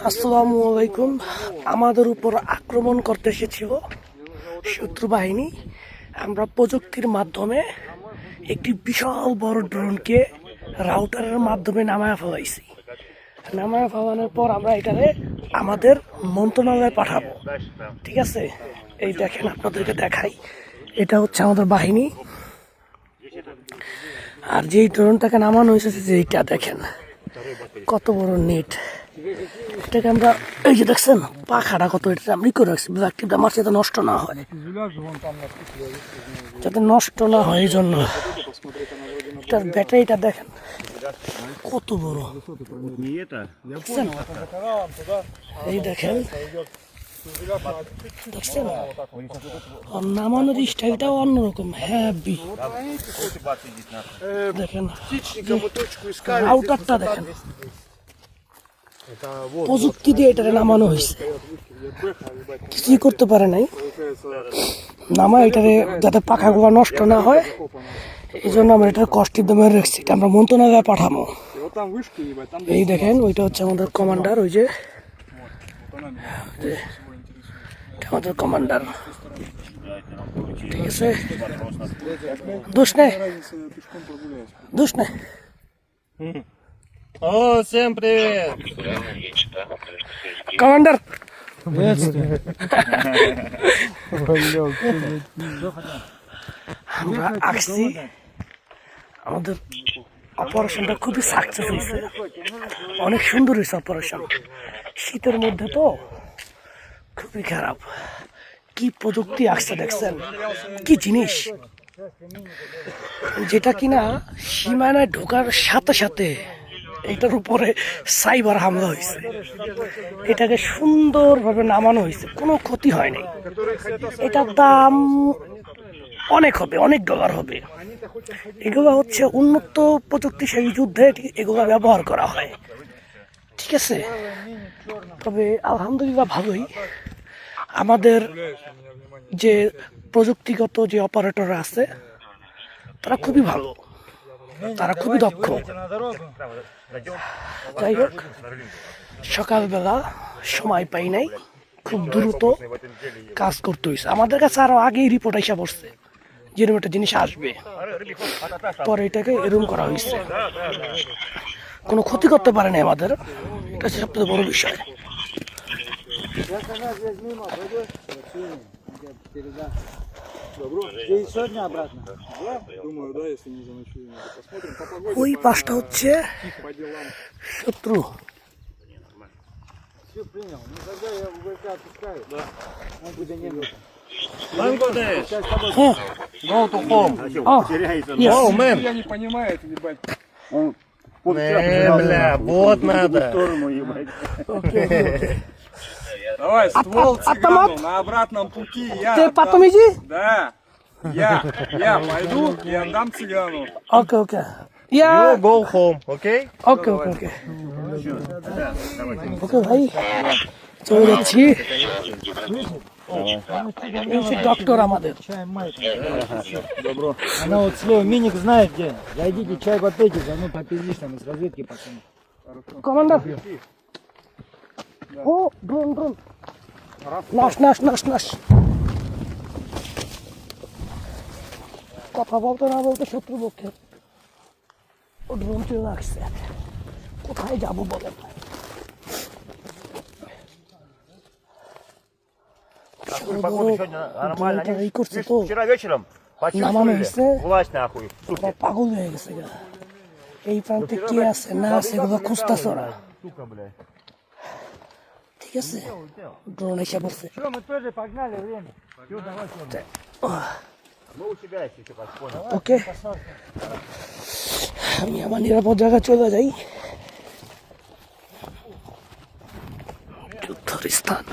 আসসালামু আলাইকুম। আমাদের উপর আক্রমণ করতে এসেছিল শত্রু বাহিনী। আমরা প্রযুক্তির মাধ্যমে একটি বিশাল বড় ড্রোনকে রাউটারের মাধ্যমে নামায় ফেলাইছি। নামায় ফেলানোর পর আমরা এটারে আমাদের মন্ত্রণালয়ে পাঠাবো। ঠিক আছে, এই দেখেন, আপনাদেরকে দেখাই। এটা হচ্ছে আমাদের বাহিনী। আর যেই ড্রোনটাকে নামানো হয়েছে, যেইটা দেখেন কত বড় নেট। এটাকে আমরা, এই যে দেখছেন পাখাটা কত, এটা আমি করে রাখছি ব্ল্যাক টিপটা মারছি যাতে নষ্ট না হয়, যাতে নষ্ট না হয়। এই জন্য এটার ব্যাটারিটা দেখেন কত বড়, দেখছেন? এই দেখেন, দেখছেন? আর নামানোর স্টাইলটাও অন্যরকম, হ্যাভি। দেখেন রাউটারটা দেখেন, প্রযুক্তি দিয়ে এটাকে নামানো হয়েছে। কিছুই করতে পারে নাই নামা এটারে, যাতে পাখাগুলো নষ্ট না হয়। এই জন্য আমরা এটার কষ্টের দামে রাখছি। এটা আমরা মন্ত্রণালয়ে পাঠাবো। এই দেখেন, ওইটা হচ্ছে আমাদের কমান্ডার। ওই যে আমাদের কমান্ডার, ঠিক আছে? দোষ নেই, দোষ নেই। О, всем привет! কমান্ডার, আমরা আসছি। আমাদের অপারেশনটা খুবই সাকসেস হয়েছে, অনেক সুন্দর হয়েছে অপারেশন। শীতের মধ্যে তো খুবই খারাপ। কি প্রযুক্তি আসছে দেখছেন, কি জিনিস, যেটা কিনা সীমানায় ঢোকার সাথে সাথে এটার উপরে সাইবার হামলা হয়েছে। এটাকে সুন্দরভাবে নামানো হয়েছে, কোনো ক্ষতি হয় নাই। এটার দাম অনেক হবে, অনেক ডলার হবে। এগুলো হচ্ছে উন্নত প্রযুক্তিশালী যুদ্ধে এগুলো ব্যবহার করা হয়, ঠিক আছে? তবে আলহামদুলিল্লাহ ভালোই। আমাদের যে প্রযুক্তিগত যে অপারেটররা আছে তারা খুবই ভালো, তারা খুবই দক্ষ। যাই হোক, সকালবেলা সময় পাই নাই, খুব দ্রুত কাজ করতে হয়েছে। আমাদের কাছে আরো আগেই রিপোর্ট এসে পড়ছে যেরকম একটা জিনিস আসবে, পরে এটাকে এরকম করা হয়েছে। কোনো ক্ষতি করতে পারে না আমাদের, এটা হচ্ছে সবথেকে বড় বিষয়। ওই পাশটা হচ্ছে শত্রু। Бангладеш! হ্যাঁ, Go to home! yes. Oh, man! Я не понимаю, это, ебать. Бля, вот надо! Давай, ствол автомат? цыгану на обратном пути. Я Ты отдам. потом иди. Да. Я пойду и отдам цыгану. Okay okay, yeah You go home, okay? ওকে ওকে ওকে ওকে ভাই, চলে যাচ্ছি। এই হচ্ছে ডক্টর আমাদের। Она вот слово миник знает где. Зайдите, чай попейте, заодно попиздишь там из разведки пацаны. কমান্ডার, ও ড্রোন ড্রোন, নাশ নাশ নাশ নাশ। কথা বলতে না বলতে শত্রুপক্ষে ও ড্রোন চলে আসছে। কোথায় যাবো বলেন? এই করছে তো, Вчера вечером নামানো হয়েছে, власть нахуй. ওরা পাগল হয়ে গেছে গা। এই প্রান্তে কে আছে না আছে এগুলো খুঁজতেছে ওরা, Сука, бля. ঠিক আছে? ড্রোন এসে পড়ছে। Что, мы тоже погнали, время. Мы у тебя еще что-то понял. ওকে, আমি আমার নিরাপদ জায়গায় চলে যাই। যুদ্ধের স্থান।